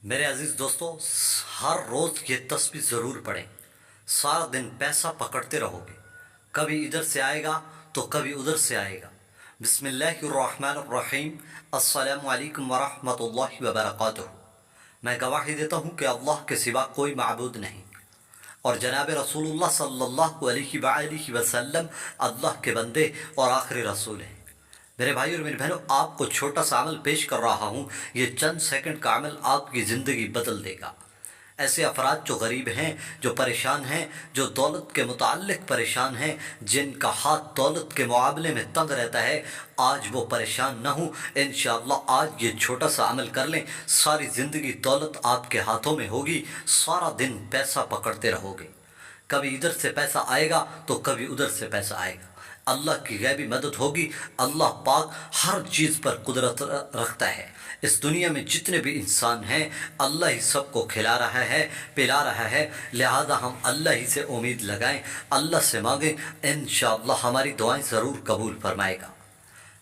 میرے عزیز دوستو، ہر روز یہ تسبیح ضرور پڑھیں۔ سارا دن پیسہ پکڑتے رہو گے، کبھی ادھر سے آئے گا تو کبھی ادھر سے آئے گا۔ بسم اللہ الرحمن الرحیم۔ السلام علیکم ورحمۃ اللہ وبرکاتہ۔ میں گواہی دیتا ہوں کہ اللہ کے سوا کوئی معبود نہیں، اور جناب رسول اللہ صلی اللہ علیہ وآلہ وسلم اللہ کے بندے اور آخری رسول ہیں۔ میرے بھائی اور میری بہنوں، آپ کو چھوٹا سا عمل پیش کر رہا ہوں۔ یہ چند سیکنڈ کا عمل آپ کی زندگی بدل دے گا۔ ایسے افراد جو غریب ہیں، جو پریشان ہیں، جو دولت کے متعلق پریشان ہیں، جن کا ہاتھ دولت کے معاملے میں تنگ رہتا ہے، آج وہ پریشان نہ ہوں۔ انشاءاللہ آج یہ چھوٹا سا عمل کر لیں، ساری زندگی دولت آپ کے ہاتھوں میں ہوگی، سارا دن پیسہ پکڑتے رہو گے۔ کبھی ادھر سے پیسہ آئے گا تو کبھی ادھر سے پیسہ آئے گا۔ اللہ کی غیبی مدد ہوگی۔ اللہ پاک ہر چیز پر قدرت رکھتا ہے۔ اس دنیا میں جتنے بھی انسان ہیں، اللہ ہی سب کو کھلا رہا ہے، پلا رہا ہے، لہذا ہم اللہ ہی سے امید لگائیں، اللہ سے مانگیں، انشاءاللہ ہماری دعائیں ضرور قبول فرمائے گا۔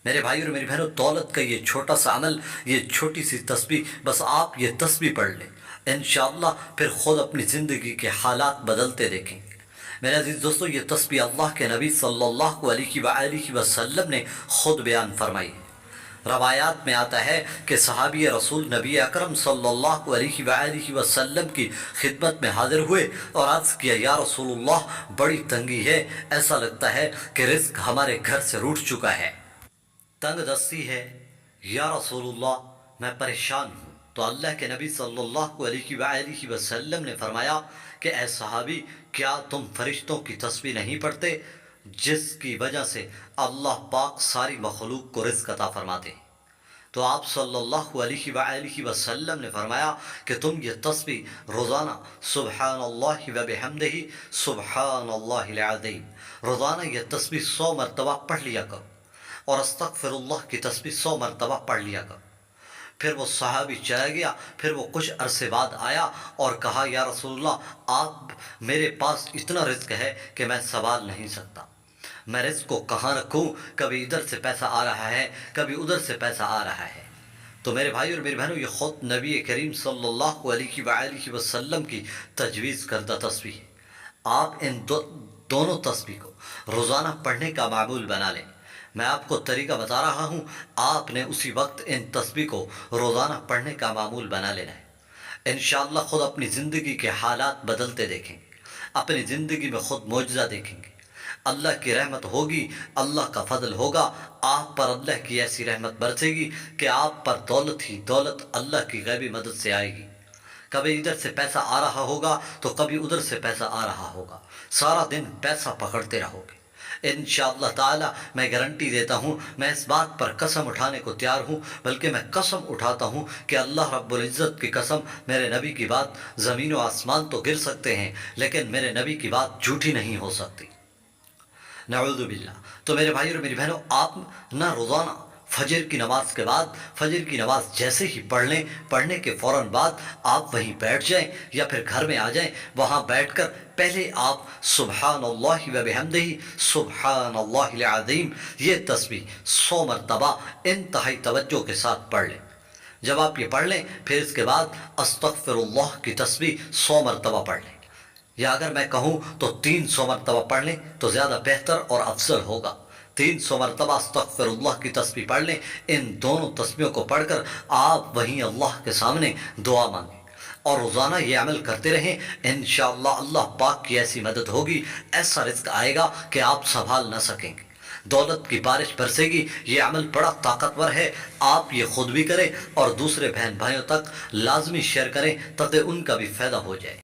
میرے بھائی اور میری بہنوں، دولت کا یہ چھوٹا سا عمل، یہ چھوٹی سی تسبیح، بس آپ یہ تسبیح پڑھ لیں، انشاءاللہ پھر خود اپنی زندگی کے حالات بدلتے دیکھیں گے۔ میرے عزیز دوستو، یہ تسبیح اللہ کے نبی صلی اللہ علیہ وآلہ وسلم نے خود بیان فرمائی ہے۔ روایات میں آتا ہے کہ صحابی رسول نبی اکرم صلی اللہ علیہ وآلہ وسلم کی خدمت میں حاضر ہوئے اور عرض کیا، یا رسول اللہ، بڑی تنگی ہے، ایسا لگتا ہے کہ رزق ہمارے گھر سے روٹھ چکا ہے، تنگ دستی ہے، یا رسول اللہ میں پریشان ہوں۔ تو اللہ کے نبی صلی اللہ علیہ وآلہ وسلم نے فرمایا کہ اے صحابی، کیا تم فرشتوں کی تسبیح نہیں پڑھتے، جس کی وجہ سے اللہ پاک ساری مخلوق کو رزق عطا فرماتے ہیں؟ تو آپ صلی اللہ علیہ وآلہ وسلم نے فرمایا کہ تم یہ تسبیح روزانہ سبحان اللہ وبحمدہ سبحان اللہ العظیم، روزانہ یہ تسبیح 100 مرتبہ پڑھ لیا کرو، اور استغفر اللہ کی تسبیح 100 مرتبہ پڑھ لیا کرو۔ پھر وہ صحابی چلا گیا، پھر وہ کچھ عرصے بعد آیا اور کہا، یا رسول اللہ، آپ میرے پاس اتنا رزق ہے کہ میں سنبھال نہیں سکتا، میں رزق کو کہاں رکھوں؟ کبھی ادھر سے پیسہ آ رہا ہے، کبھی ادھر سے پیسہ آ رہا ہے۔ تو میرے بھائی اور میری بہنوں، یہ خود نبی کریم صلی اللہ علیہ وآلہ وسلم کی تجویز کردہ تسبیح ہے۔ آپ ان دونوں تسبیح کو روزانہ پڑھنے کا معمول بنا لیں۔ میں آپ کو طریقہ بتا رہا ہوں، آپ نے اسی وقت ان تسبیح کو روزانہ پڑھنے کا معمول بنا لینا ہے۔ انشاءاللہ خود اپنی زندگی کے حالات بدلتے دیکھیں گے، اپنی زندگی میں خود معجزہ دیکھیں گے۔ اللہ کی رحمت ہوگی، اللہ کا فضل ہوگا، آپ پر اللہ کی ایسی رحمت برسے گی کہ آپ پر دولت ہی دولت اللہ کی غیبی مدد سے آئے گی۔ کبھی ادھر سے پیسہ آ رہا ہوگا تو کبھی ادھر سے پیسہ آ رہا ہوگا، سارا دن پیسہ پکڑتے رہو گے۔ انشاءاللہ تعالی میں گارنٹی دیتا ہوں، میں اس بات پر قسم اٹھانے کو تیار ہوں، بلکہ میں قسم اٹھاتا ہوں کہ اللہ رب العزت کی قسم، میرے نبی کی بات، زمین و آسمان تو گر سکتے ہیں لیکن میرے نبی کی بات جھوٹی نہیں ہو سکتی، نعوذ باللہ۔ تو میرے بھائی اور میری بہنوں، آپ نہ روزانہ فجر کی نماز کے بعد، فجر کی نماز جیسے ہی پڑھ لیں، پڑھنے کے فوراً بعد آپ وہیں بیٹھ جائیں یا پھر گھر میں آ جائیں، وہاں بیٹھ کر پہلے آپ سبحان اللہ وبحمدہ سبحان اللہ العظیم یہ تسبیح 100 مرتبہ انتہائی توجہ کے ساتھ پڑھ لیں۔ جب آپ یہ پڑھ لیں، پھر اس کے بعد استغفر اللہ کی تسبیح 100 مرتبہ پڑھ لیں، یا اگر میں کہوں تو 300 مرتبہ پڑھ لیں تو زیادہ بہتر اور افضل ہوگا۔ 300 مرتبہ استغفر اللہ کی تسبیح پڑھ لیں۔ ان دونوں تسبیحوں کو پڑھ کر آپ وہیں اللہ کے سامنے دعا مانگیں اور روزانہ یہ عمل کرتے رہیں۔ انشاءاللہ اللہ پاک کی ایسی مدد ہوگی، ایسا رزق آئے گا کہ آپ سنبھال نہ سکیں گے، دولت کی بارش برسے گی۔ یہ عمل بڑا طاقتور ہے، آپ یہ خود بھی کریں اور دوسرے بہن بھائیوں تک لازمی شیئر کریں تاکہ ان کا بھی فائدہ ہو جائے۔